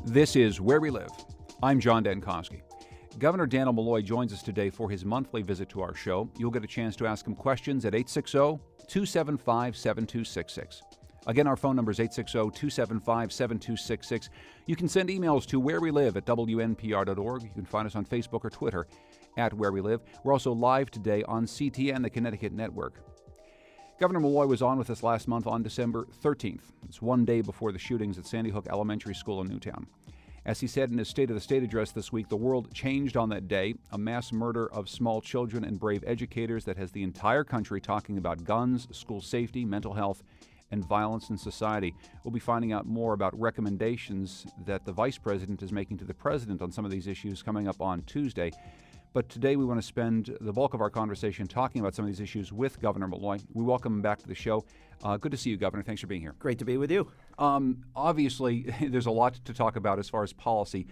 This is Where We Live. I'm John Dankosky. Governor Dannel Malloy joins us today for his monthly visit to our show. You'll get a chance to ask him questions at 860-275-7266. Again, our phone number is 860-275-7266. You can send emails to wherewelive@wnpr.org. You can find us on Facebook or Twitter @wherewelive. We're also live today on CTN, the Connecticut Network. Governor Malloy was on with us last month on December 13th. It's one day before the shootings at Sandy Hook Elementary School in Newtown. As he said in his State of the State address this week, the world changed on that day, a mass murder of small children and brave educators that has the entire country talking about guns, school safety, mental health, and violence in society. We'll be finding out more about recommendations that the Vice President is making to the President on some of these issues coming up on Tuesday. But today we want to spend the bulk of our conversation talking about some of these issues with Governor Malloy. We welcome him back to the show. Good to see you, Governor. Thanks for being here. Great to be with you. Obviously, there's a lot to talk about as far as policy,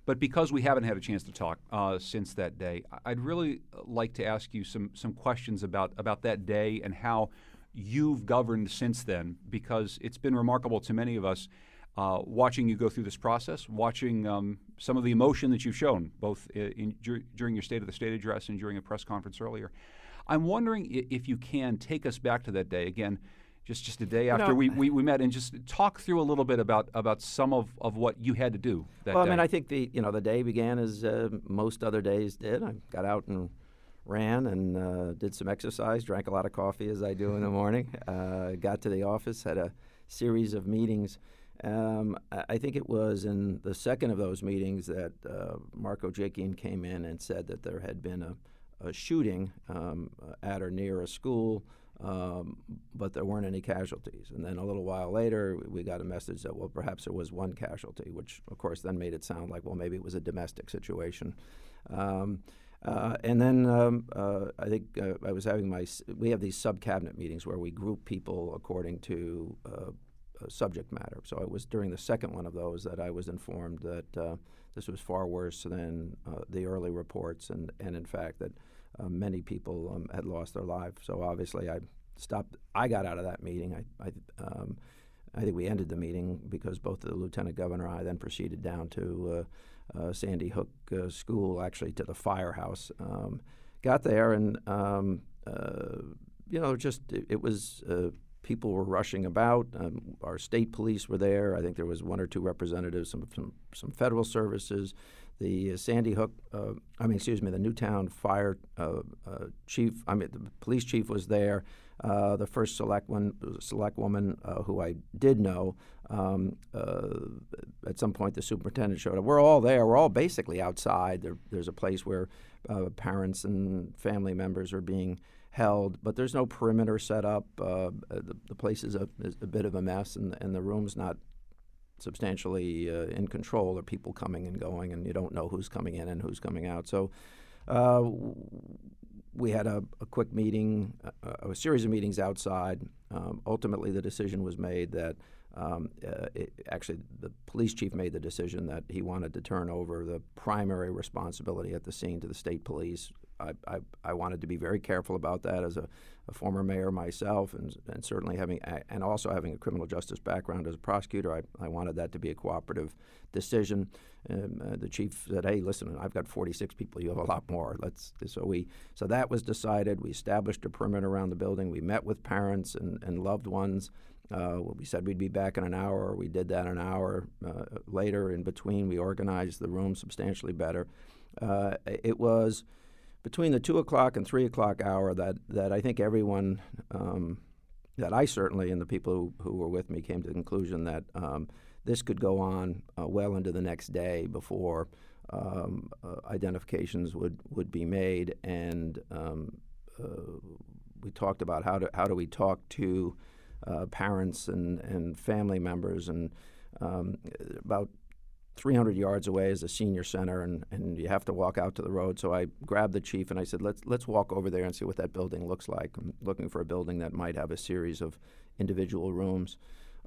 but because we haven't had a chance to talk since that day, I'd really like to ask you some questions about that day and how you've governed since then, because it's been remarkable to many of us watching you go through this process, watching some of the emotion that you've shown, both during your State of the State address and during a press conference earlier. I'm wondering if you can take us back to that day again, just a day after we met, and just talk through a little bit about some of what you had to do that day. I mean, I think the day began as most other days did. I got out and ran and did some exercise, drank a lot of coffee as I do in the morning. Got to the office, had a series of meetings. I think it was in the second of those meetings that Marco Jakian came in and said that there had been a shooting at or near a school, but there weren't any casualties. And then a little while later, we got a message that, well, perhaps there was one casualty, which, of course, then made it sound like, well, maybe it was a domestic situation. And then I think I was having we have these sub-cabinet meetings where we group people according to subject matter. So it was during the second one of those that I was informed that this was far worse than the early reports, and in fact that many people had lost their lives. So obviously I stopped. I got out of that meeting. I think we ended the meeting because both the Lieutenant Governor and I then proceeded down to Sandy Hook School, actually to the firehouse. Got there and it was. People were rushing about. Our state police were there. I think there was one or two representatives, some federal services. The the Newtown fire chief. The police chief was there. The first select woman who I did know. At some point, the superintendent showed up. We're all there. We're all basically outside. There's a place where parents and family members are being held, but there's no perimeter set up. The place is a bit of a mess, and the room's not substantially in control. There are people coming and going, and you don't know who's coming in and who's coming out. So we had a quick meeting, a series of meetings outside. Ultimately, the decision was made that the police chief made the decision that he wanted to turn over the primary responsibility at the scene to the state police. I wanted to be very careful about that as a former mayor myself, and certainly having a criminal justice background as a prosecutor. I wanted that to be a cooperative decision. The chief said, "Hey, listen, I've got 46 people. You have a lot more. So that was decided. We established a perimeter around the building. We met with parents and loved ones. We said we'd be back in an hour. We did that an hour later. In between, we organized the room substantially better. It was between the 2 o'clock and 3 o'clock hour that I think everyone, that I certainly and the people who were with me came to the conclusion that this could go on well into the next day before identifications would be made. And we talked about how do we talk to parents and family members, and about 300 yards away is a senior center, and you have to walk out to the road. So I grabbed the chief and I said, let's walk over there and see what that building looks like. I'm looking for a building that might have a series of individual rooms.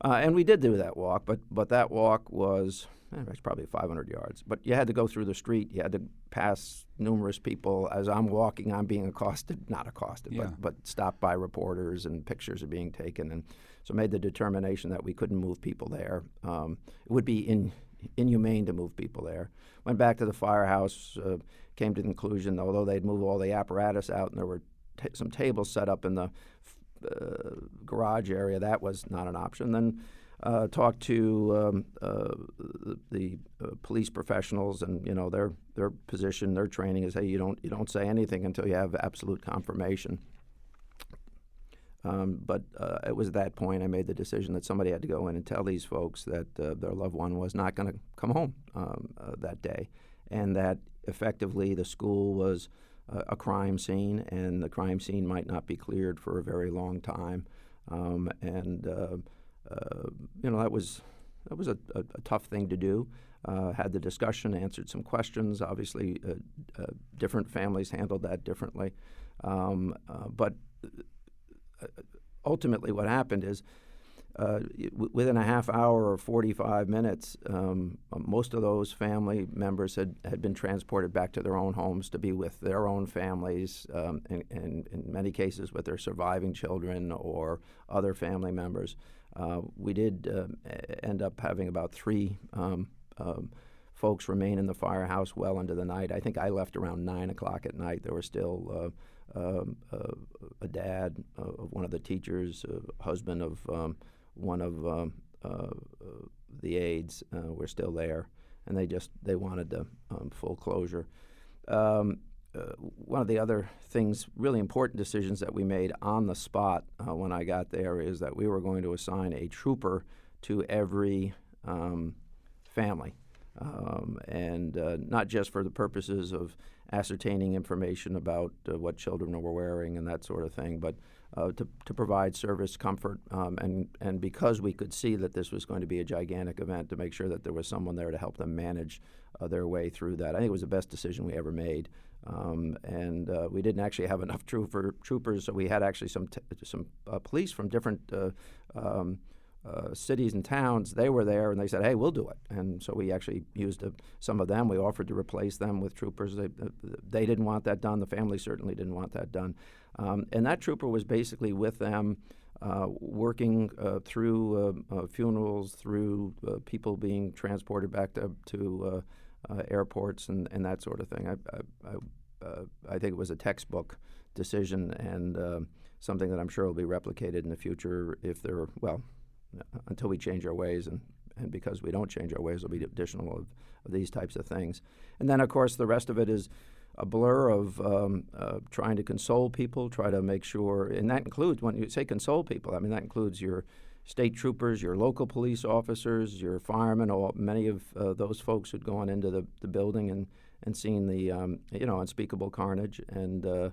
And we did do that walk, but that walk was probably 500 yards. But you had to go through the street. You had to pass numerous people. As I'm walking, I'm being not accosted, but stopped by reporters, and pictures are being taken. And so made the determination that we couldn't move people there. It would be inhumane to move people there. Went back to the firehouse, came to the conclusion, although they'd move all the apparatus out and there were some tables set up in the garage area, that was not an option. Then talked to the police professionals, and their position, their training is, hey, you don't say anything until you have absolute confirmation. But it was at that point I made the decision that somebody had to go in and tell these folks that their loved one was not going to come home that day, and that effectively the school was a crime scene, and the crime scene might not be cleared for a very long time. That was a tough thing to do. Had the discussion, answered some questions. Obviously, different families handled that differently. But ultimately what happened is within a half hour or 45 minutes, most of those family members had been transported back to their own homes to be with their own families, and in many cases with their surviving children or other family members. We did end up having about 3 folks remain in the firehouse well into the night. I think I left around 9 o'clock at night. There were still a dad of one of the teachers, husband of one of the aides were still there, and they wanted the full closure. One of the other things, really important decisions that we made on the spot when I got there, is that we were going to assign a trooper to every family, and not just for the purposes of ascertaining information about what children were wearing and that sort of thing, but to provide service, comfort, and because we could see that this was going to be a gigantic event, to make sure that there was someone there to help them manage their way through that. I think it was the best decision we ever made. We didn't actually have enough troopers, so we had actually some police from different cities and towns. They were there, and they said, hey, we'll do it. And so we actually used some of them. We offered to replace them with troopers. They didn't want that done. The family certainly didn't want that done. And that trooper was basically with them, working through funerals, through people being transported back to airports and that sort of thing. I think it was a textbook decision, and something that I'm sure will be replicated in the future until we change our ways, and because we don't change our ways, there'll be additional of these types of things. And then, of course, the rest of it is a blur of trying to console people, try to make sure, and that includes, when you say console people, I mean that includes your state troopers, your local police officers, your firemen, many of those folks who'd gone into the building and seen the unspeakable carnage, and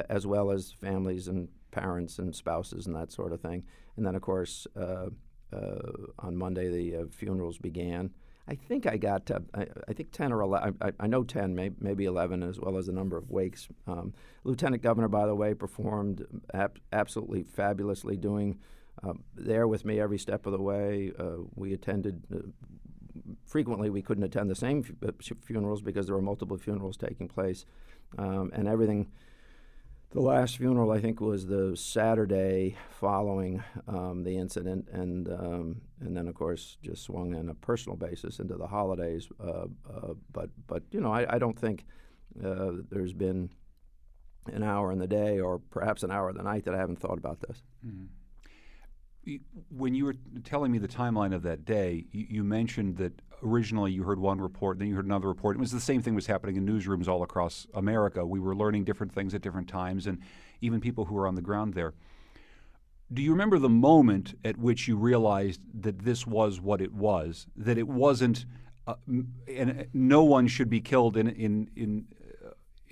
as well as families and parents and spouses and that sort of thing. And then, of course, on Monday the funerals began. I think I got I think 10 or 11. I know 10, maybe 11, as well as the number of wakes. Lieutenant Governor, by the way, performed absolutely fabulously, doing there with me every step of the way. We attended frequently. We couldn't attend the same funerals because there were multiple funerals taking place, and everything. The last funeral, I think, was the Saturday following the incident, and then, of course, just swung on a personal basis into the holidays. But I don't think there's been an hour in the day, or perhaps an hour in the night, that I haven't thought about this. Mm-hmm. When you were telling me the timeline of that day, you mentioned that originally you heard one report, then you heard another report. It was the same thing was happening in newsrooms all across America. We were learning different things at different times, and even people who were on the ground there. Do you remember the moment at which you realized that this was what it was, that it wasn't, and no one should be killed in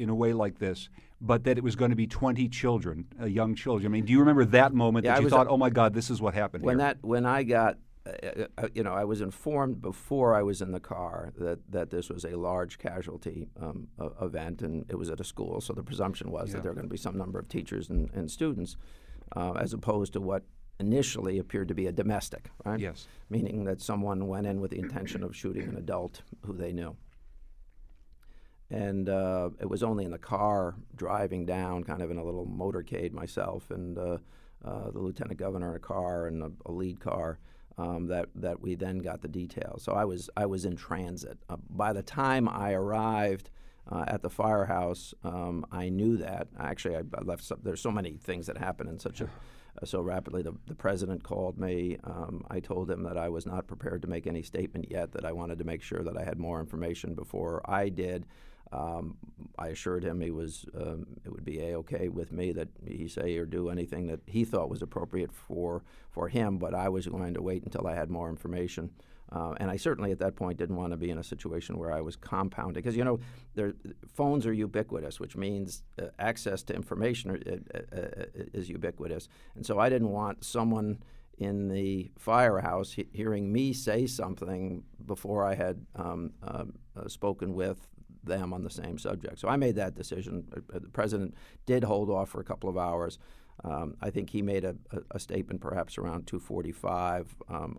a way like this, but that it was going to be 20 children, young children? I mean, do you remember that moment that you thought, oh my God, this is what happened here? When I got, I was informed before I was in the car that this was a large casualty event, and it was at a school, so the presumption was that there were going to be some number of teachers and students, as opposed to what initially appeared to be a domestic, right? Yes. Meaning that someone went in with the intention of shooting an adult who they knew. And it was only in the car driving down, kind of in a little motorcade, myself and the lieutenant governor in a car and a lead car, that we then got the details. So I was in transit. By the time I arrived at the firehouse, I knew that. Actually, I left. There's so many things that happen in such so rapidly. The president called me. I told him that I was not prepared to make any statement yet, that I wanted to make sure that I had more information before I did. I assured him it would be A-okay with me that he say or do anything that he thought was appropriate for him, but I was going to wait until I had more information. And I certainly at that point didn't want to be in a situation where I was compounding, because phones are ubiquitous, which means access to information is ubiquitous. And so I didn't want someone in the firehouse hearing me say something before I had spoken with them on the same subject. So I made that decision. The president did hold off for a couple of hours. I think he made a statement perhaps around 2:45.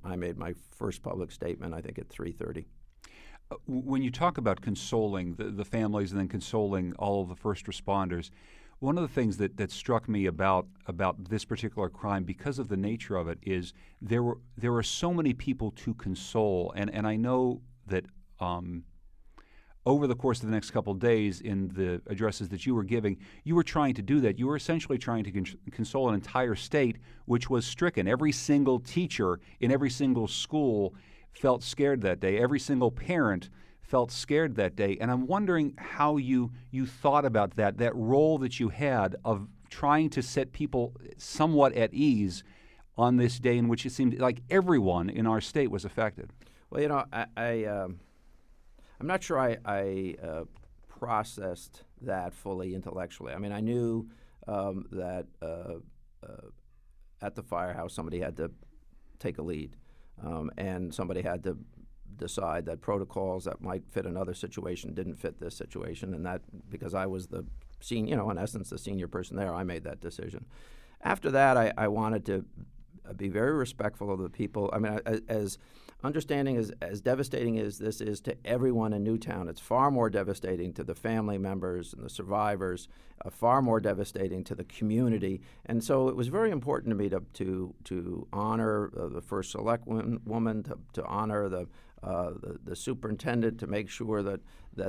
I made my first public statement, I think, at 3:30. When you talk about consoling the families and then consoling all of the first responders, one of the things that struck me about this particular crime, because of the nature of it, is there were so many people to console, and I know that over the course of the next couple of days in the addresses that you were giving, you were trying to do that. You were essentially trying to console an entire state which was stricken. Every single teacher in every single school felt scared that day. Every single parent felt scared that day. And I'm wondering how you thought about that role that you had of trying to set people somewhat at ease on this day in which it seemed like everyone in our state was affected. Well, I'm not sure I processed that fully intellectually. I mean, I knew that at the firehouse somebody had to take a lead, and somebody had to decide that protocols that might fit another situation didn't fit this situation, and that because I was the senior, in essence, the senior person there, I made that decision. After that, I wanted to be very respectful of the people. I mean, as understanding as devastating as this is to everyone in Newtown, it's far more devastating to the family members and the survivors, far more devastating to the community. And so it was very important to me to honor the first select woman, to honor the superintendent, to make sure that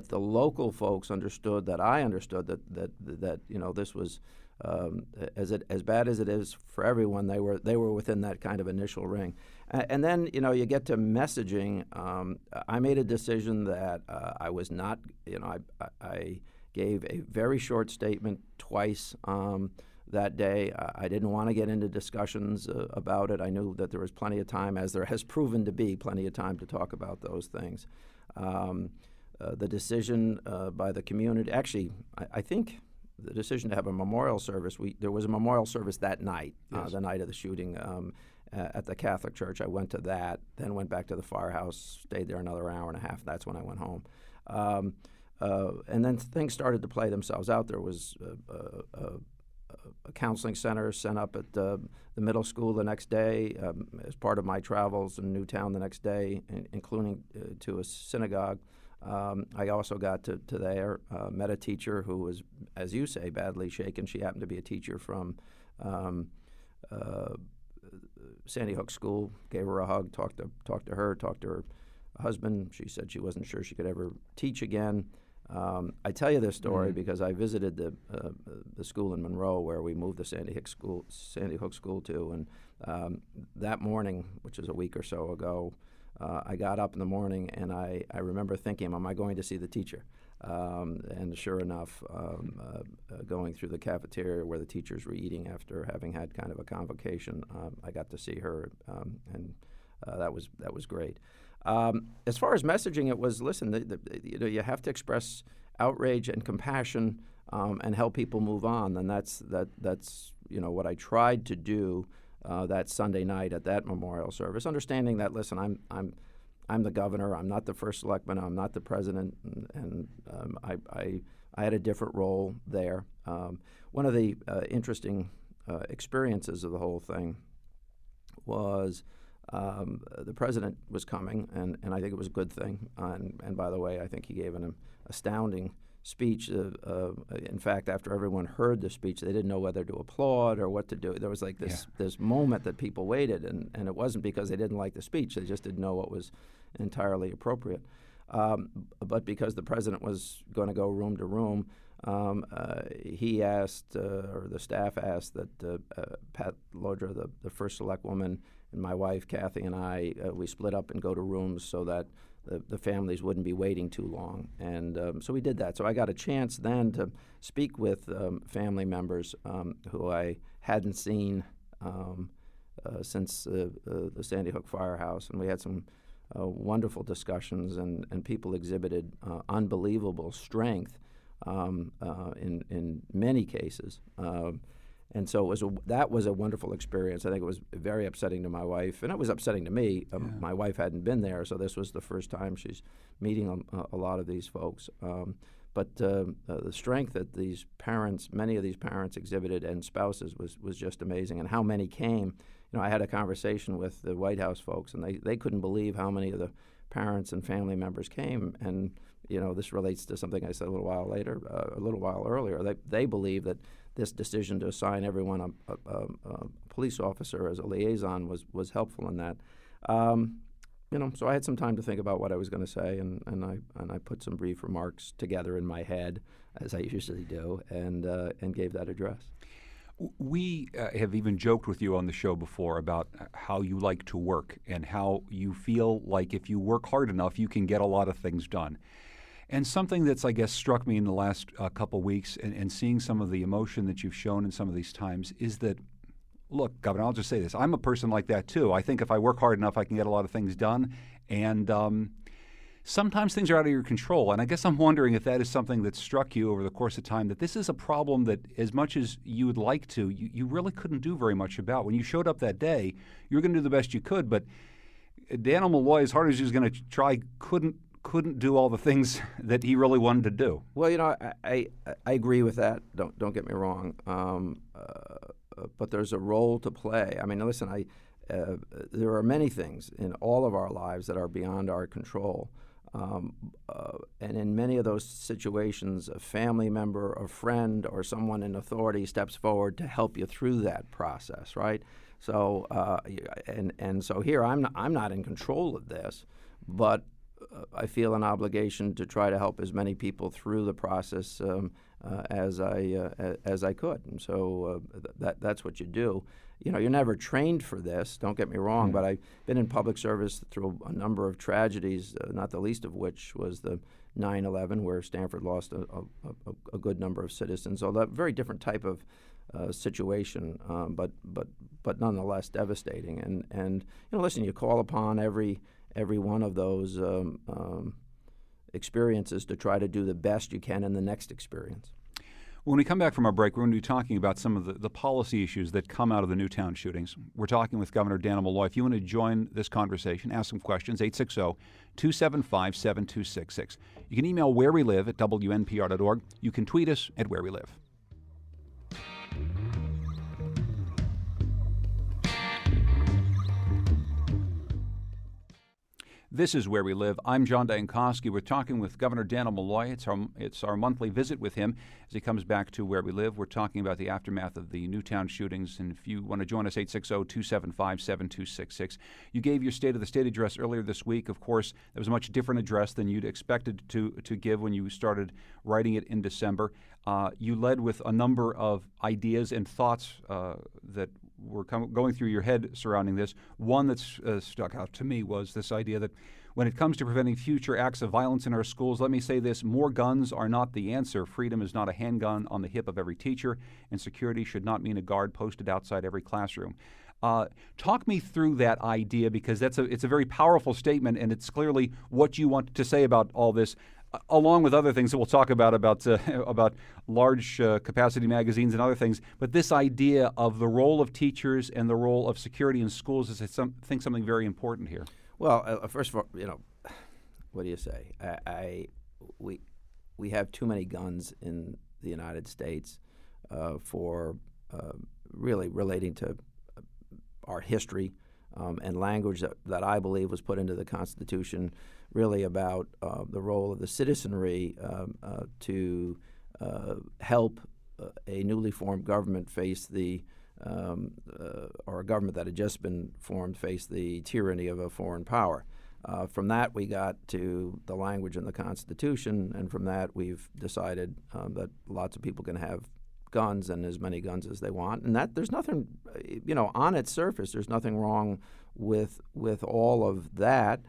the local folks understood, that I understood that this was as bad as it is for everyone. They were within that kind of initial ring. And then, you get to messaging. I made a decision that I was not, I gave a very short statement twice that day. I didn't want to get into discussions about it. I knew that there was plenty of time, as there has proven to be plenty of time to talk about those things. The decision by the community, actually, I think the decision to have a memorial service, there was a memorial service that night, yes. The night of the shooting. At the Catholic Church. I went to that, then went back to the firehouse, stayed there another hour and a half. That's when I went home. And then things started to play themselves out. There was a counseling center set up at the middle school the next day as part of my travels in Newtown the next day, including to a synagogue. I also got to there, met a teacher who was, as you say, badly shaken. She happened to be a teacher from Sandy Hook School. Gave her a hug, talked to her husband. She said she wasn't sure she could ever teach again. I tell you this story because I visited the school in Monroe where we moved the Sandy Hook School to, and that morning, which is a week or so ago, I got up in the morning and I remember thinking, am I going to see the teacher? And sure enough, going through the cafeteria where the teachers were eating after having had kind of a convocation, I got to see her, and that was great. As far as messaging, it was, listen, you have to express outrage and compassion and help people move on, and that's what I tried to do that Sunday night at that memorial service, understanding that, listen, I'm the governor. I'm not the first selectman. I'm not the president, and I had a different role there. One of the interesting experiences of the whole thing was the president was coming, and I think it was a good thing. And by the way, I think he gave an astounding speech. In fact, after everyone heard the speech, they didn't know whether to applaud or what to do. There was like this moment that people waited, and it wasn't because they didn't like the speech. They just didn't know what was entirely appropriate. But because the president was going to go room to room, he asked, or the staff asked, that Pat Lodra, the first select woman, and my wife Kathy and I, we split up and go to rooms so that the families wouldn't be waiting too long. And so we did that. So I got a chance then to speak with family members who I hadn't seen since the Sandy Hook firehouse. And we had some wonderful discussions, and people exhibited unbelievable strength in many cases. And so that was a wonderful experience. I think it was very upsetting to my wife, and it was upsetting to me. My wife hadn't been there, so this was the first time she's meeting a lot of these folks. But the strength that these parents, many of these parents exhibited, and spouses, was just amazing. And how many came. You know, I had a conversation with the White House folks, and they couldn't believe how many of the parents and family members came. And you know, this relates to something I said a little while earlier. They believe that this decision to assign everyone a police officer as a liaison was helpful in that. You know, so I had some time to think about what I was going to say, and I put some brief remarks together in my head, as I usually do, and gave that address. We have even joked with you on the show before about how you like to work and how you feel like if you work hard enough, you can get a lot of things done. And something that's, I guess, struck me in the last couple weeks and seeing some of the emotion that you've shown in some of these times is that, look, Governor, I'll just say this. I'm a person like that, too. I think if I work hard enough, I can get a lot of things done. And sometimes things are out of your control. And I guess I'm wondering if that is something that struck you over the course of time, that this is a problem that as much as you would like to, you really couldn't do very much about. When you showed up that day, you were going to do the best you could. But Dannel Malloy, as hard as he was going to try, couldn't do all the things that he really wanted to do. Well, you know, I agree with that. Don't get me wrong. But there's a role to play. I mean, listen, there are many things in all of our lives that are beyond our control. And in many of those situations, a family member, a friend, or someone in authority steps forward to help you through that process, right? So, and so here, I'm not in control of this, but I feel an obligation to try to help as many people through the process as I could, and so that's what you do. You know, you're never trained for this. Don't get me wrong, but I've been in public service through a number of tragedies, not the least of which was the 9/11, where Stanford lost a good number of citizens. So that very different type of situation, but nonetheless devastating. And you know, listen, you call upon every one of those experiences to try to do the best you can in the next experience. When we come back from our break, we're going to be talking about some of the policy issues that come out of the Newtown shootings. We're talking with Governor Dannel Malloy. If you want to join this conversation, ask some questions, 860-275-7266. You can email wherewelive@wnpr.org. You can tweet us at wherewelive. This is Where We Live. I'm John Dankosky. We're talking with Governor Dannel Malloy. It's our monthly visit with him as he comes back to Where We Live. We're talking about the aftermath of the Newtown shootings. And if you want to join us, 860-275-7266. You gave your State of the State address earlier this week. Of course, that was a much different address than you'd expected to give when you started writing it in December. You led with a number of ideas and thoughts that were going through your head surrounding this. One that's stuck out to me was this idea that when it comes to preventing future acts of violence in our schools, let me say this, more guns are not the answer. Freedom is not a handgun on the hip of every teacher, and security should not mean a guard posted outside every classroom. Talk me through that idea, because it's a very powerful statement, and it's clearly what you want to say about all this, along with other things that we'll talk about large capacity magazines and other things. But this idea of the role of teachers and the role of security in schools is, I think, something very important here. Well, first of all, you know, what do you say? We have too many guns in the United States for really relating to our history, and language that I believe was put into the Constitution really about the role of the citizenry to help a newly formed government face or a government that had just been formed face the tyranny of a foreign power. From that, we got to the language in the Constitution, and from that, we've decided that lots of people can have guns and as many guns as they want, and that there's nothing, on its surface, there's nothing wrong with all of that.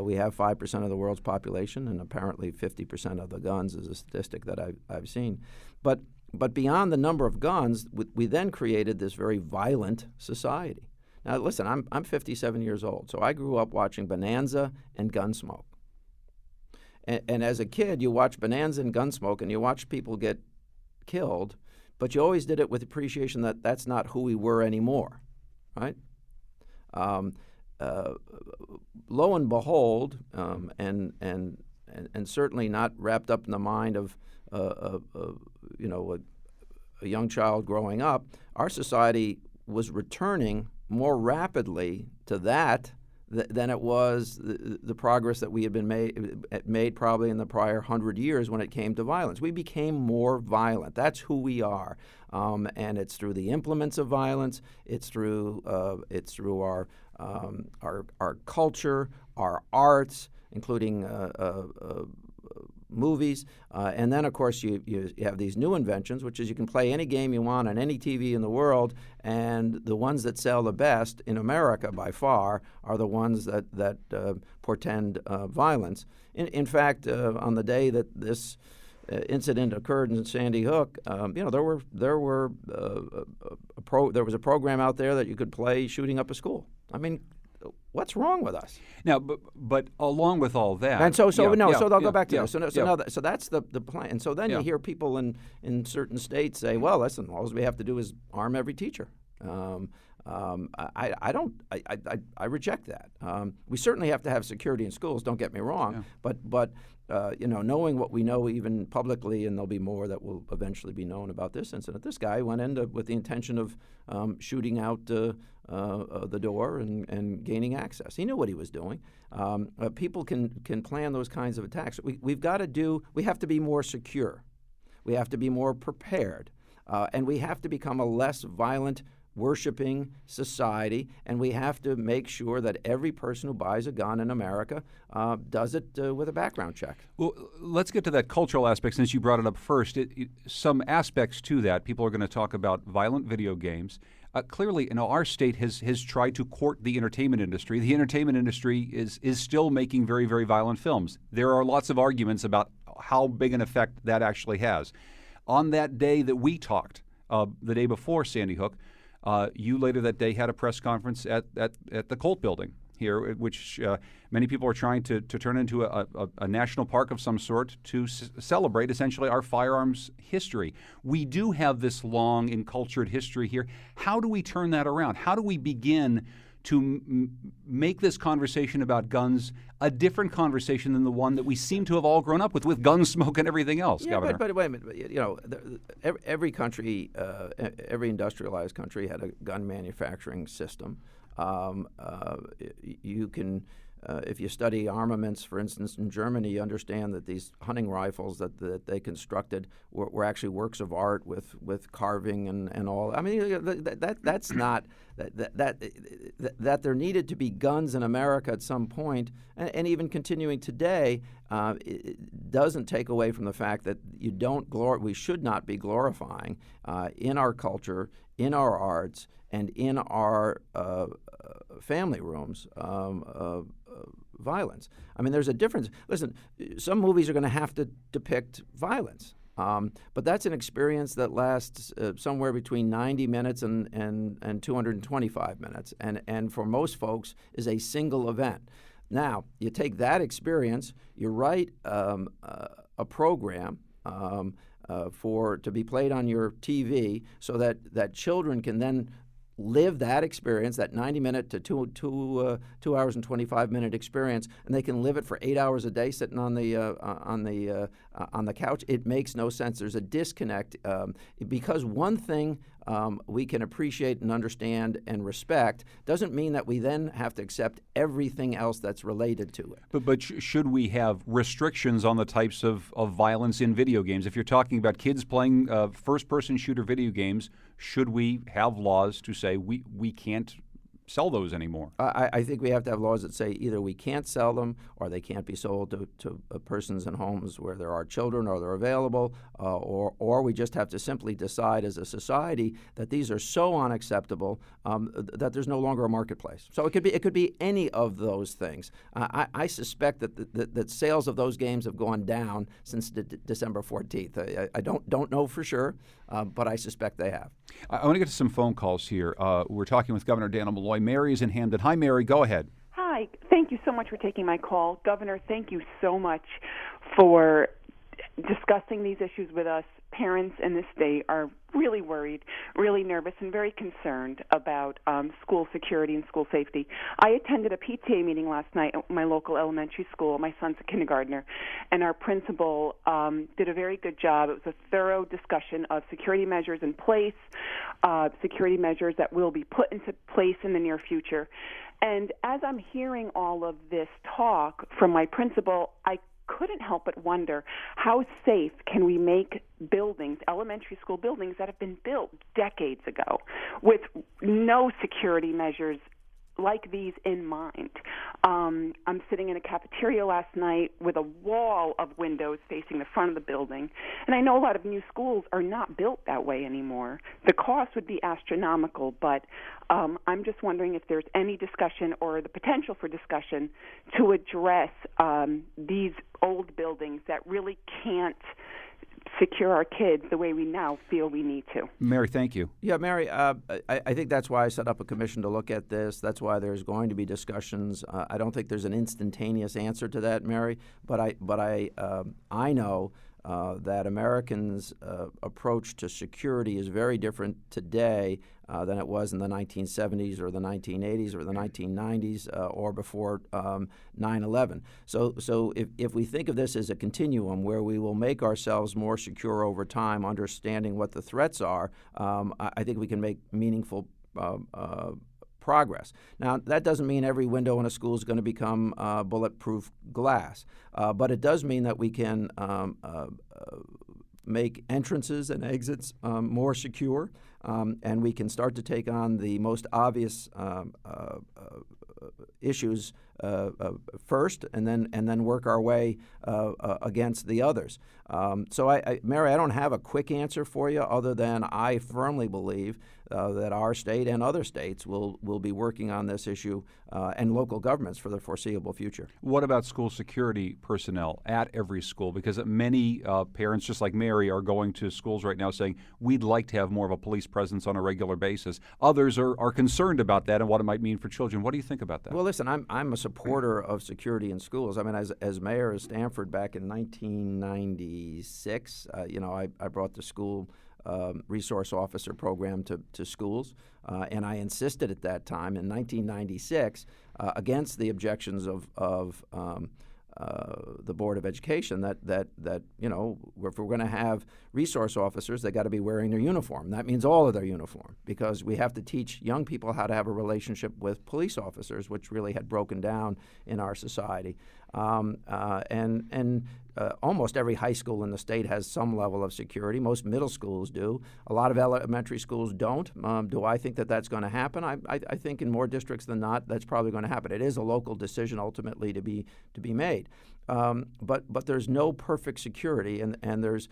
We have 5% of the world's population, and apparently 50% of the guns is a statistic that I've seen. But beyond the number of guns, we then created this very violent society. Now, listen, I'm 57 years old, so I grew up watching Bonanza and Gunsmoke. And as a kid, you watch Bonanza and Gunsmoke, and you watch people get killed, but you always did it with appreciation that that's not who we were anymore, right? Lo and behold, and certainly not wrapped up in the mind of a young child growing up, our society was returning more rapidly to that than it was the progress that we had been made probably in the prior 100 years when it came to violence. We became more violent. That's who we are, and it's through the implements of violence. It's through our culture, our arts, including movies, and then of course you have these new inventions, which is you can play any game you want on any TV in the world, and the ones that sell the best in America by far are the ones that portend violence. In fact, on the day that this incident occurred in Sandy Hook, there was a program out there that you could play shooting up a school. I mean, what's wrong with us? Now, but along with all that, and so they'll go back to this. So that's the plan. And so then you hear people in certain states say, "Well, listen, all we have to do is arm every teacher." I reject that. We certainly have to have security in schools. Don't get me wrong, but knowing what we know even publicly, and there'll be more that will eventually be known about this incident. This guy went in with the intention of shooting out the door and gaining access. He knew what he was doing. People can plan those kinds of attacks. We have to be more secure. We have to be more prepared, and we have to become a less violent, worshiping society, and we have to make sure that every person who buys a gun in America does it with a background check. Well, let's get to that cultural aspect since you brought it up first. Some aspects to that, people are going to talk about violent video games. Clearly, our state has tried to court the entertainment industry. The entertainment industry is still making very, very violent films. There are lots of arguments about how big an effect that actually has. On that day that we talked, the day before Sandy Hook, you later that day had a press conference at the Colt Building here, which many people are trying to turn into a national park of some sort to celebrate essentially our firearms history. We do have this long encultured history here. How do we turn that around? How do we begin to make this conversation about guns a different conversation than the one that we seem to have all grown up with Gunsmoke and everything else, Governor? But wait a minute. Every country, every industrialized country had a gun manufacturing system. You can, if you study armaments, for instance, in Germany, you understand that these hunting rifles that they constructed were actually works of art with carving and all. I mean, that's not that there needed to be guns in America at some point, and even continuing today, it doesn't take away from the fact that we should not be glorifying in our culture, in our arts, and in our family rooms violence. I mean, there's a difference. Listen, some movies are going to have to depict violence, but that's an experience that lasts somewhere between 90 minutes and 225 minutes, and for most folks is a single event. Now, you take that experience, you write a program to be played on your TV so that children can then live that experience, that 90-minute to 2 hours and 25-minute experience, and they can live it for 8 hours a day sitting on the couch. It makes no sense. There's a disconnect because one thing we can appreciate and understand and respect, doesn't mean that we then have to accept everything else that's related to it. But should we have restrictions on the types of violence in video games? If you're talking about kids playing first-person shooter video games, should we have laws to say we can't sell those anymore? I think we have to have laws that say either we can't sell them or they can't be sold to persons in homes where there are children or they're available, or we just have to simply decide as a society that these are so unacceptable that there's no longer a marketplace. So it could be any of those things. I suspect that sales of those games have gone down since December 14th. I don't know for sure, but I suspect they have. I want to get to some phone calls here. We're talking with Governor Dannel Malloy. Mary is in Hamden. Hi, Mary. Go ahead. Hi. Thank you so much for taking my call. Governor, thank you so much for discussing these issues with us. Parents in this state are really worried, really nervous, and very concerned about school security and school safety. I attended a PTA meeting last night at my local elementary school. My son's a kindergartner, and our principal did a very good job. It was a thorough discussion of security measures in place, security measures that will be put into place in the near future. And as I'm hearing all of this talk from my principal, I couldn't help but wonder how safe can we make buildings, elementary school buildings that have been built decades ago with no security measures like these in mind. I'm sitting in a cafeteria last night with a wall of windows facing the front of the building, and I know a lot of new schools are not built that way anymore. The cost would be astronomical, but I'm just wondering if there's any discussion or the potential for discussion to address these old buildings that really can't secure our kids the way we now feel we need to. Mary, thank you. Yeah, Mary, I think that's why I set up a commission to look at this. That's why there's going to be discussions. I don't think there's an instantaneous answer to that, Mary, but I know that Americans' approach to security is very different today than it was in the 1970s or the 1980s or the 1990s or before 9/11. So if we think of this as a continuum where we will make ourselves more secure over time, understanding what the threats are, I think we can make meaningful progress. Now, that doesn't mean every window in a school is going to become bulletproof glass, but it does mean that we can make entrances and exits more secure, and we can start to take on the most obvious issues first, and then work our way against the others. So, Mary, I don't have a quick answer for you, other than I firmly believe that our state and other states will be working on this issue, and local governments for the foreseeable future. What about school security personnel at every school? Because many parents, just like Mary, are going to schools right now saying, we'd like to have more of a police presence on a regular basis. Others are concerned about that and what it might mean for children. What do you think about that? Well, listen, I'm a supporter of security in schools. I mean, as mayor of Stamford back in 1996, I brought the school resource officer program to schools, and I insisted at that time in 1996, against the objections of the Board of Education, that if we're going to have resource officers, they got to be wearing their uniform. That means all of their uniform, because we have to teach young people how to have a relationship with police officers, which really had broken down in our society. Almost every high school in the state has some level of security. Most middle schools do. A lot of elementary schools don't. Do I think that that's going to happen? I think in more districts than not, that's probably going to happen. It is a local decision ultimately to be made. But there's no perfect security, and there's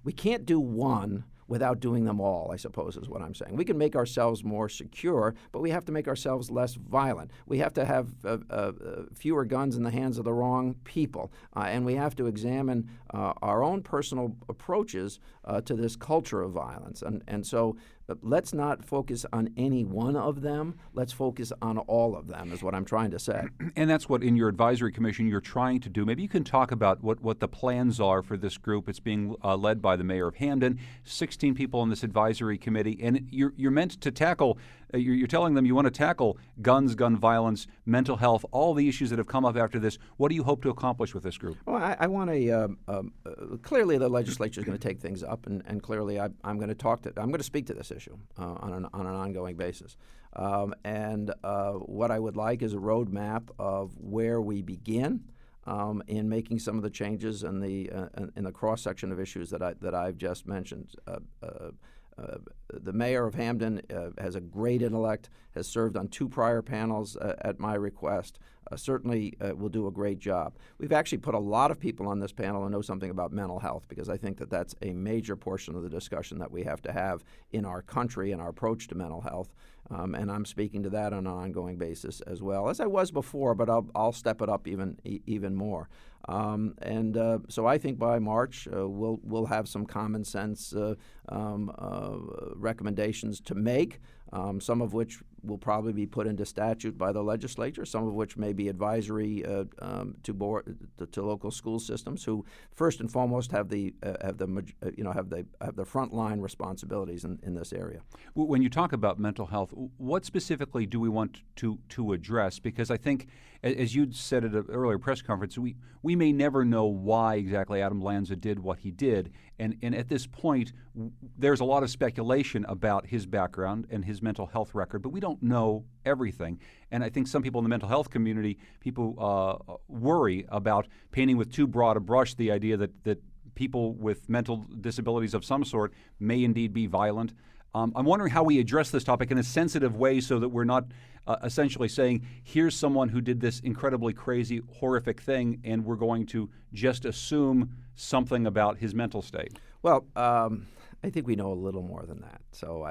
we can't do one without doing them all, I suppose is what I'm saying. We can make ourselves more secure, but we have to make ourselves less violent. We have to have fewer guns in the hands of the wrong people, and we have to examine our own personal approaches to this culture of violence. And so let's not focus on any one of them. Let's focus on all of them is what I'm trying to say. And that's what in your advisory commission you're trying to do. Maybe you can talk about what the plans are for this group. It's being led by the mayor of Hamden, 16 people on this advisory committee, and you're meant to tackle You're telling them you want to tackle guns, gun violence, mental health, all the issues that have come up after this. What do you hope to accomplish with this group? Well, I want to clearly the legislature is going to take things up, and clearly I'm going to speak to this issue on an ongoing basis. And what I would like is a roadmap of where we begin in making some of the changes in the cross section of issues that I've just mentioned. The mayor of Hamden has a great intellect, has served on 2 prior panels at my request, certainly will do a great job. We've actually put a lot of people on this panel who know something about mental health, because I think that that's a major portion of the discussion that we have to have in our country and our approach to mental health. And I'm speaking to that on an ongoing basis as well, as I was before, but I'll step it up even more. So I think by March we'll have some common sense recommendations to make, some of which will probably be put into statute by the legislature, some of which may be advisory to local school systems, who first and foremost have the frontline responsibilities in this area. When you talk about mental health, what specifically do we want to address? Because I think, as you said at an earlier press conference, we may never know why exactly Adam Lanza did what he did, and at this point, there's a lot of speculation about his background and his mental health record, but we don't know everything. And I think some people in the mental health community, people worry about painting with too broad a brush the idea that people with mental disabilities of some sort may indeed be violent. I'm wondering how we address this topic in a sensitive way so that we're not essentially saying, here's someone who did this incredibly crazy, horrific thing, and we're going to just assume something about his mental state. Well, I think we know a little more than that. So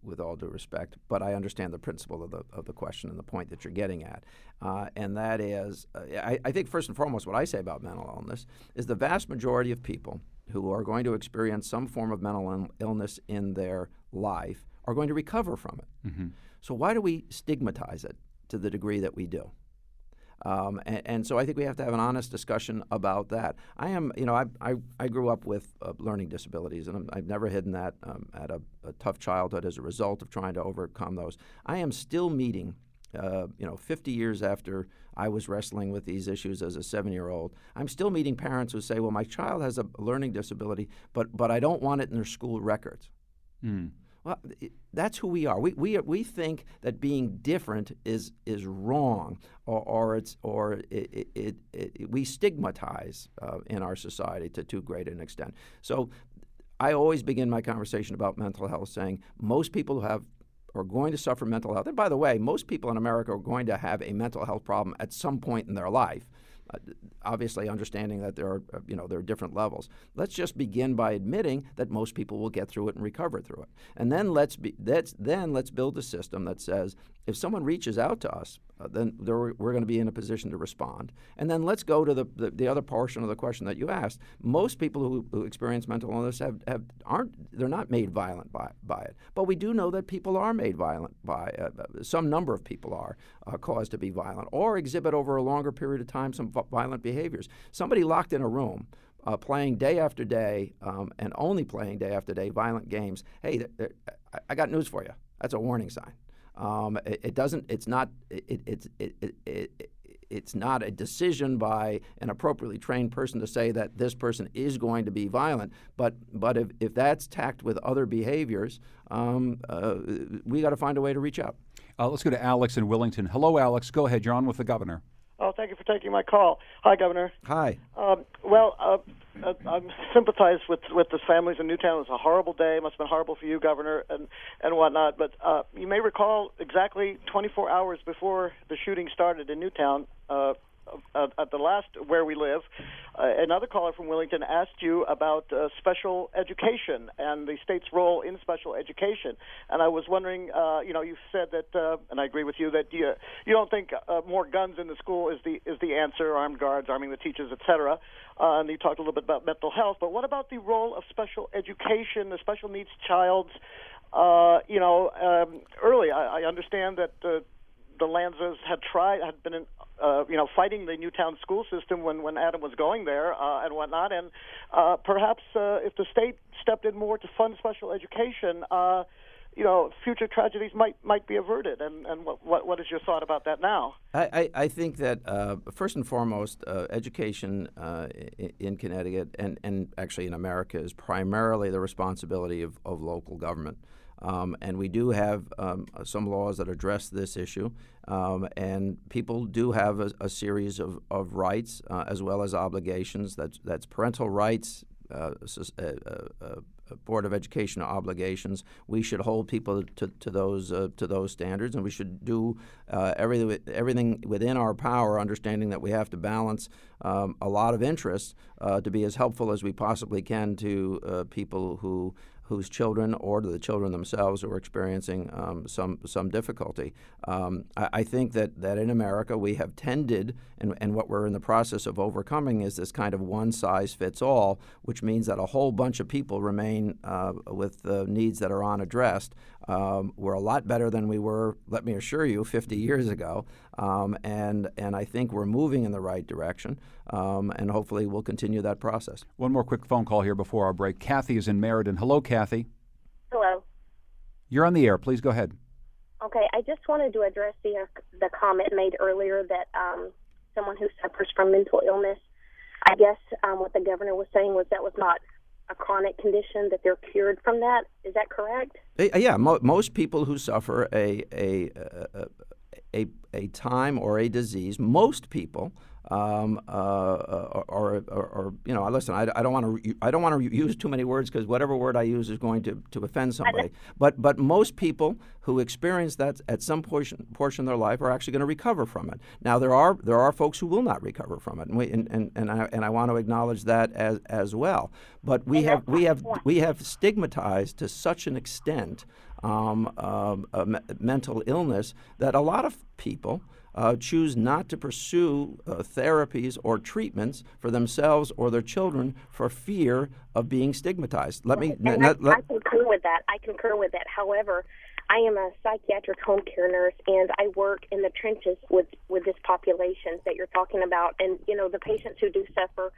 with all due respect, but I understand the principle of the question and the point that you're getting at, and that is, I think first and foremost, what I say about mental illness is the vast majority of people who are going to experience some form of mental illness in their life are going to recover from it. Mm-hmm. So why do we stigmatize it to the degree that we do? And so I think we have to have an honest discussion about that. I grew up with learning disabilities, and I've never hidden that. Had a tough childhood as a result of trying to overcome those. I am still meeting, 50 years after I was wrestling with these issues as a 7-year-old, I'm still meeting parents who say, well, my child has a learning disability, but I don't want it in their school records. Mm. Well, that's who we are. We think that being different is wrong, we stigmatize in our society to too great an extent. So I always begin my conversation about mental health saying most people are going to suffer mental health. And by the way, most people in America are going to have a mental health problem at some point in their life. Obviously, understanding that there are different levels. Let's just begin by admitting that most people will get through it and recover through it, and then let's build a system that says if someone reaches out to us, then we're going to be in a position to respond. And then let's go to the other portion of the question that you asked. Most people who experience mental illness they're not made violent by it, but we do know that people are made violent by some number of people are caused to be violent or exhibit over a longer period of time some violent behaviors. Somebody locked in a room playing day after day and only playing day after day violent games. Hey, I got news for you. That's a warning sign. It's not a decision by an appropriately trained person to say that this person is going to be violent. But if that's tacked with other behaviors, we got to find a way to reach out. Let's go to Alex in Willington. Hello, Alex. Go ahead. You're on with the governor. Oh, thank you for taking my call. Hi, Governor. Hi. I sympathize with the families in Newtown. It was a horrible day. It must have been horrible for you, Governor, and whatnot. But you may recall exactly 24 hours before the shooting started in Newtown, at the last Where We Live, another caller from Willington asked you about special education and the state's role in special education. And I was wondering, you said that, and I agree with you, that you don't think more guns in the school is the answer, armed guards, arming the teachers, et cetera. And you talked a little bit about mental health. But what about the role of special education, the special needs child? Early, I understand that the Lanzas had been fighting the Newtown school system when Adam was going there and whatnot. And perhaps if the state stepped in more to fund special education, future tragedies might be averted. And what is your thought about that now? I think that first and foremost, education in Connecticut and actually in America is primarily the responsibility of local government. And we do have some laws that address this issue, and people do have a series of rights as well as obligations. That's parental rights, Board of Education obligations. We should hold people to those standards, and we should do everything within our power, understanding that we have to balance a lot of interests to be as helpful as we possibly can to people whose children or to the children themselves who are experiencing some difficulty. I think that in America we have tended, and what we're in the process of overcoming is this kind of one-size-fits-all, which means that a whole bunch of people remain with needs that are unaddressed. We're a lot better than we were, let me assure you, 50 years ago, and I think we're moving in the right direction, and hopefully we'll continue that process. One more quick phone call here before our break. Kathy is in Meriden. Hello, Kathy. Hello. You're on the air. Please go ahead. Okay, I just wanted to address the comment made earlier that someone who suffers from mental illness, I guess what the governor was saying was that was not a chronic condition, that they're cured from that. Is that correct? Yeah, most people who suffer a time or a disease, most people listen. I don't want to use too many words because whatever word I use is going to offend somebody. But most people who experience that at some portion of their life are actually going to recover from it. Now there are folks who will not recover from it, and I want to acknowledge that as well. But we have stigmatized to such an extent mental illness that a lot of people choose not to pursue therapies or treatments for themselves or their children for fear of being stigmatized. I concur with that. However, I am a psychiatric home care nurse, and I work in the trenches with this population that you're talking about. And, the patients who do suffer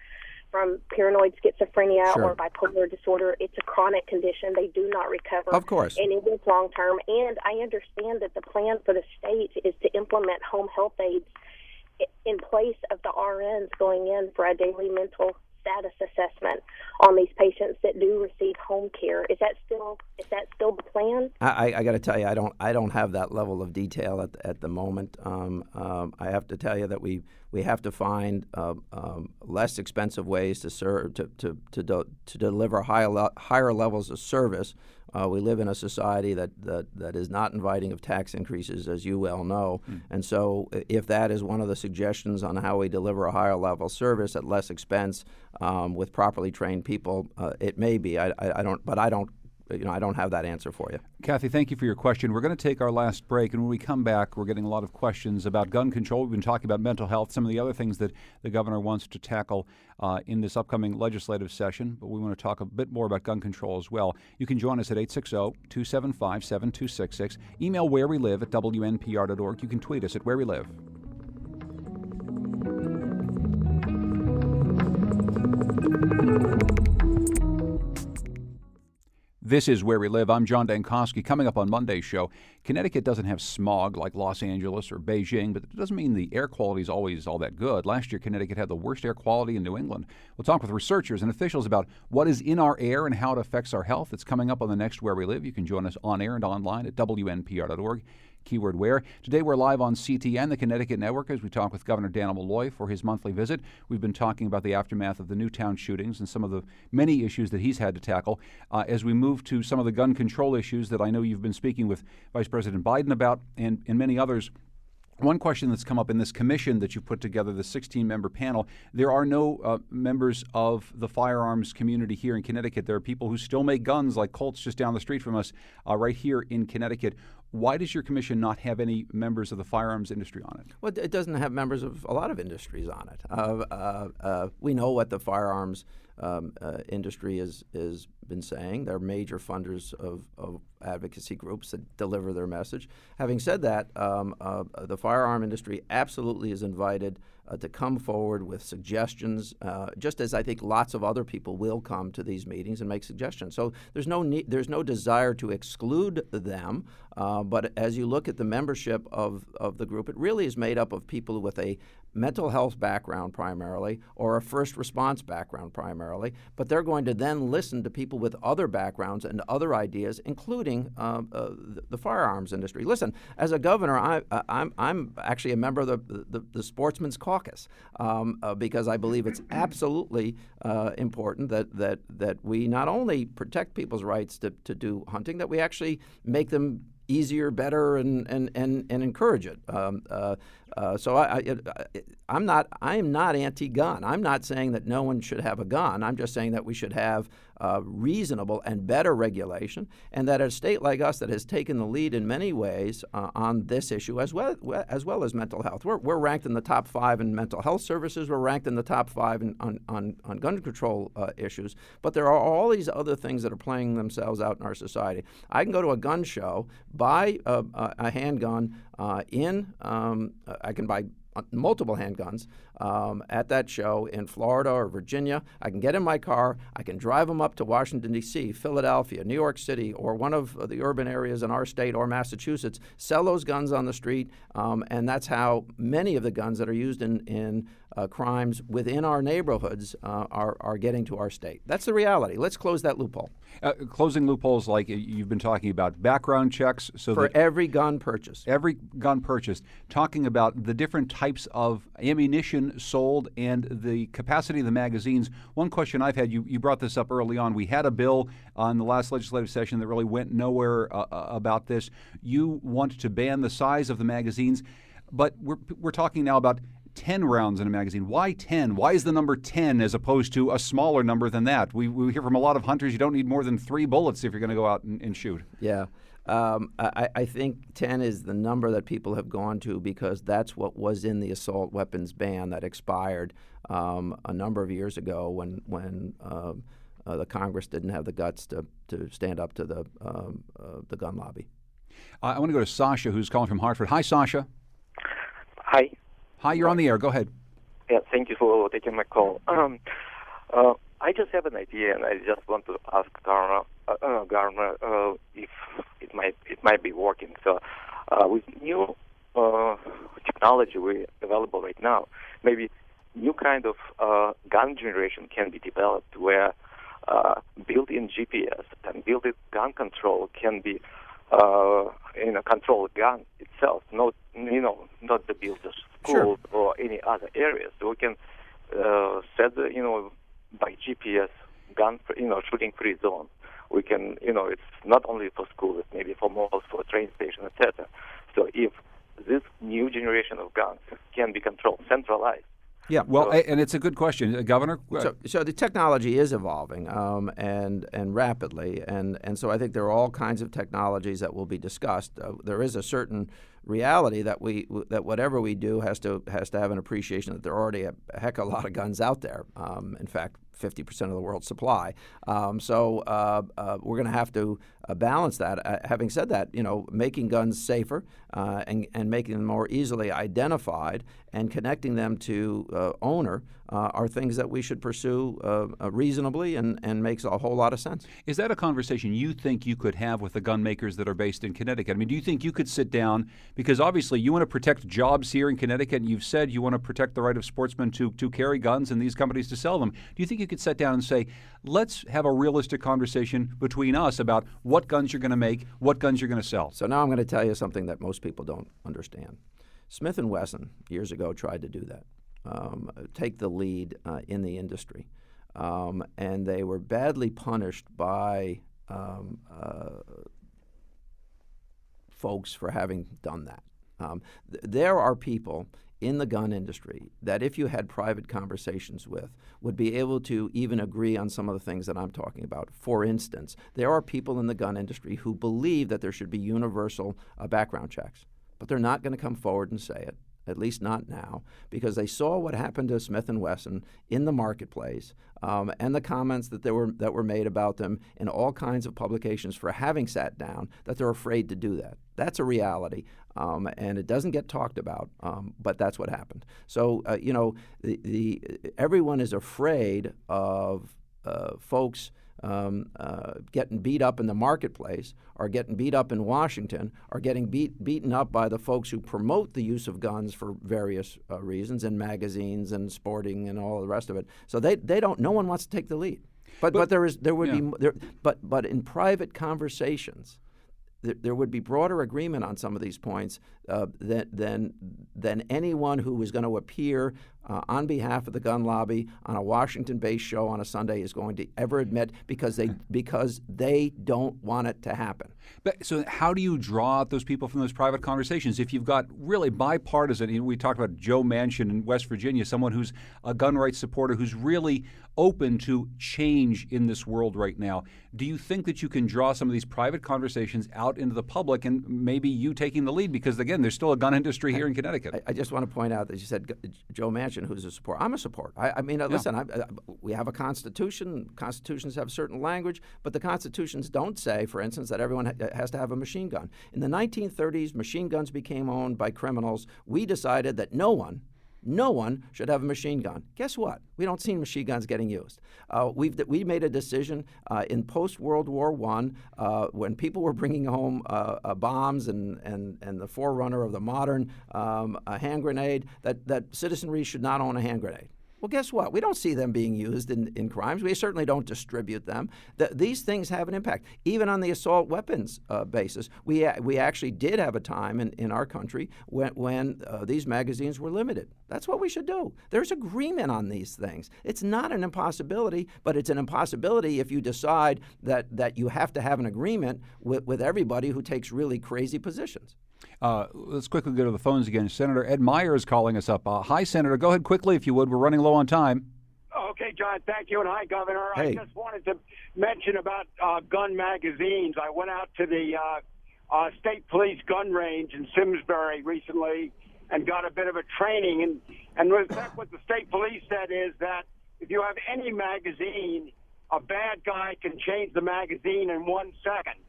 from paranoid schizophrenia or bipolar disorder, it's a chronic condition. They do not recover. Of course. And it is long-term. And I understand that the plan for the state is to implement home health aides in place of the RNs going in for a daily mental status assessment on these patients that do receive home care. Is that still the plan? I got to tell you, I don't have that level of detail at the moment. I have to tell you that we have to find less expensive ways to serve to deliver higher levels of service. We live in a society that is not inviting of tax increases, as you well know. And so if that is one of the suggestions on how we deliver a higher level service at less expense with properly trained people, it may be. I don't have that answer for you. Kathy, thank you for your question. We're going to take our last break, and when we come back, we're getting a lot of questions about gun control. We've been talking about mental health, some of the other things that the governor wants to tackle in this upcoming legislative session, but we want to talk a bit more about gun control as well. You can join us at 860-275-7266. Email wherewelive@wnpr.org. You can tweet us at wherewelive. This is Where We Live. I'm John Dankosky. Coming up on Monday's show, Connecticut doesn't have smog like Los Angeles or Beijing, but it doesn't mean the air quality is always all that good. Last year, Connecticut had the worst air quality in New England. We'll talk with researchers and officials about what is in our air and how it affects our health. It's coming up on the next Where We Live. You can join us on air and online at WNPR.org. Keyword where. Today we're live on CTN, the Connecticut Network, as we talk with Governor Dannel Malloy for his monthly visit. We've been talking about the aftermath of the Newtown shootings and some of the many issues that he's had to tackle. As we move to some of the gun control issues that I know you've been speaking with Vice President Biden about and many others, one question that's come up in this commission that you put together, the 16-member panel, there are no members of the firearms community here in Connecticut. There are people who still make guns, like Colt's just down the street from us, right here in Connecticut. Why does your commission not have any members of the firearms industry on it? Well, it doesn't have members of a lot of industries on it. We know what the firearms industry has been saying. They're major funders of advocacy groups that deliver their message. Having said that, the firearm industry absolutely is invited to come forward with suggestions, just as I think lots of other people will come to these meetings and make suggestions. So there's no desire to exclude them, but as you look at the membership of the group, it really is made up of people with a mental health background primarily, or a first response background primarily, but they're going to then listen to people with other backgrounds and other ideas, including the firearms industry. Listen, as a governor, I'm actually a member of the Sportsman's Caucus because I believe it's absolutely important that we not only protect people's rights to do hunting, that we actually make them easier, better, and encourage it. So I am not anti-gun. I'm not saying that no one should have a gun. I'm just saying that we should have reasonable and better regulation, and that a state like us that has taken the lead in many ways on this issue, as well as mental health. We're ranked in the top 5 in mental health services. We're ranked in the top 5 on gun control issues. But there are all these other things that are playing themselves out in our society. I can go to a gun show, buy a handgun I can buy multiple handguns at that show in Florida or Virginia. I can get in my car. I can drive them up to Washington, D.C., Philadelphia, New York City, or one of the urban areas in our state or Massachusetts, sell those guns on the street, and that's how many of the guns that are used in crimes within our neighborhoods are getting to our state. That's the reality. Let's close that loophole. Closing loopholes like you've been talking about, background checks. For every gun purchased. Every gun purchased. Talking about the different types of ammunition sold and the capacity of the magazines. One question I've had, you brought this up early on. We had a bill on the last legislative session that really went nowhere about this. You want to ban the size of the magazines, but we're talking now about 10 rounds in a magazine. Why 10? Why is the number 10 as opposed to a smaller number than that? We hear from a lot of hunters you don't need more than 3 bullets if you're going to go out and shoot. Yeah. I think 10 is the number that people have gone to because that's what was in the assault weapons ban that expired a number of years ago when the Congress didn't have the guts to stand up to the gun lobby. I want to go to Sasha, who's calling from Hartford. Hi, Sasha. Hi. Hi, you're on the air. Go ahead. Yeah, thank you for taking my call. I just have an idea, and I just want to ask Garner if it might be working. So, with new technology available right now, maybe new kind of gun generation can be developed where built-in GPS and built-in gun control can be control the gun itself, not the build of schools or any other areas. So we can set by GPS gun, shooting-free zone. We can, it's not only for schools, maybe for malls, for train stations, etc. So if this new generation of guns can be controlled, centralized. Yeah, well, and it's a good question, Governor. So the technology is evolving and rapidly, and so I think there are all kinds of technologies that will be discussed. There is a certain reality that whatever we do has to have an appreciation that there are already a heck of a lot of guns out there. In fact, 50% of the world's supply. So we're going to have to balance that. Having said that, making guns safer and making them more easily identified and connecting them to owner are things that we should pursue reasonably and makes a whole lot of sense. Is that a conversation you think you could have with the gun makers that are based in Connecticut? I mean, do you think you could sit down, because obviously you want to protect jobs here in Connecticut, and you've said you want to protect the right of sportsmen to carry guns and these companies to sell them. Do you think you could sit down and say, let's have a realistic conversation between us about what guns you're going to make, what guns you're going to sell? So now I'm going to tell you something that most people don't understand. Smith & Wesson years ago tried to do that, take the lead in the industry. And they were badly punished by folks for having done that. There are people in the gun industry that if you had private conversations with would be able to even agree on some of the things that I'm talking about. For instance, there are people in the gun industry who believe that there should be universal background checks, but they're not going to come forward and say it. at least not now, because they saw what happened to Smith & Wesson in the marketplace, and the comments that were made about them in all kinds of publications for having sat down, that they're afraid to do that. That's a reality, and it doesn't get talked about, but that's what happened. So, everyone is afraid of folks getting beat up in the marketplace, or getting beat up in Washington, or getting beaten up by the folks who promote the use of guns for various reasons in magazines and sporting and all the rest of it. So they don't. No one wants to take the lead. But in private conversations, there would be broader agreement on some of these points than anyone who was going to appear on behalf of the gun lobby on a Washington-based show on a Sunday is going to ever admit, because they don't want it to happen. But so how do you draw out those people from those private conversations if you've got really bipartisan? We talked about Joe Manchin in West Virginia, someone who's a gun rights supporter who's really open to change in this world right now. Do you think that you can draw some of these private conversations out into the public, and maybe you taking the lead? Because again, there's still a gun industry here in Connecticut. I just want to point out that you said Joe Manchin, who's a supporter. I'm a supporter. Listen, we have a Constitution. Constitutions have certain language, but the Constitutions don't say, for instance, that everyone has to have a machine gun. In the 1930s, machine guns became owned by criminals. We decided that no one should have a machine gun. Guess what? We don't see machine guns getting used. We made a decision in post-World War I, when people were bringing home bombs and the forerunner of the modern hand grenade, that citizenry should not own a hand grenade. Well, guess what? We don't see them being used in crimes. We certainly don't distribute them. These things have an impact. Even on the assault weapons basis, we actually did have a time in our country when these magazines were limited. That's what we should do. There's agreement on these things. It's not an impossibility, but it's an impossibility if you decide that you have to have an agreement with everybody who takes really crazy positions. Let's quickly go to the phones again. Senator Ed Meyer is calling us up. Hi, Senator. Go ahead quickly if you would. We're running low on time. Okay, John. Thank you. And hi, Governor. Hey. I just wanted to mention about gun magazines. I went out to the State Police gun range in Simsbury recently and got a bit of a training. And in fact, what the State Police said is that if you have any magazine, a bad guy can change the magazine in 1 second.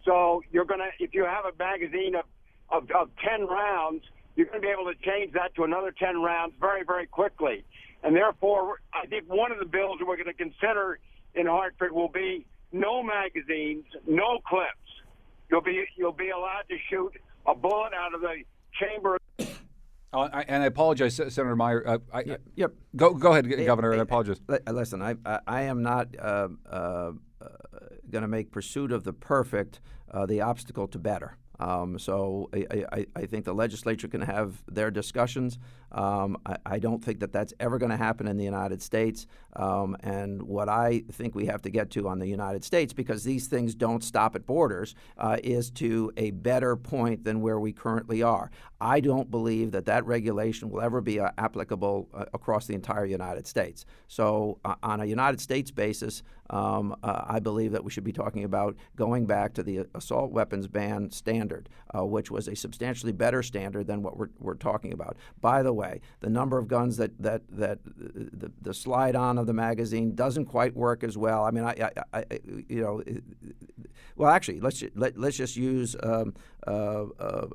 So if you have a magazine of 10 rounds, you're going to be able to change that to another 10 rounds very, very quickly. And therefore, I think one of the bills that we're going to consider in Hartford will be no magazines, no clips. You'll be allowed to shoot a bullet out of the chamber. And I apologize, Senator Meyer. Yep. Go ahead, Governor. I apologize. Listen, I am not going to make pursuit of the perfect the obstacle to better. So I think the legislature can have their discussions. I don't think that that's ever going to happen in the United States. And what I think we have to get to on the United States, because these things don't stop at borders, is to a better point than where we currently are. I don't believe that regulation will ever be applicable across the entire United States. So on a United States basis, I believe that we should be talking about going back to the assault weapons ban standard, which was a substantially better standard than what we're talking about. By the way, the number of guns that the slide on of the magazine doesn't quite work as well. I mean, well, actually, let's just use a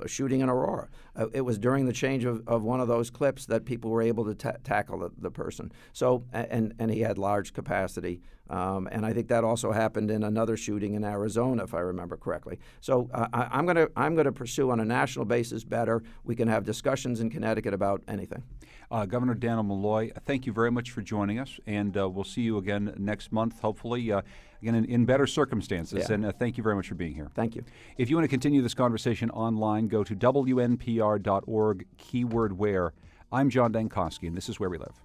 shooting in Aurora. It was during the change of one of those clips that people were able to tackle the person. So, and he had large capacity. And I think that also happened in another shooting in Arizona, if I remember correctly. So I'm going to pursue on a national basis better. We can have discussions in Connecticut about anything. Governor Dannel Malloy, thank you very much for joining us, and we'll see you again next month, hopefully, again in better circumstances. Yeah. And thank you very much for being here. Thank you. If you want to continue this conversation online, go to WNPR.org, keyword where. I'm John Dankosky, and this is Where We Live.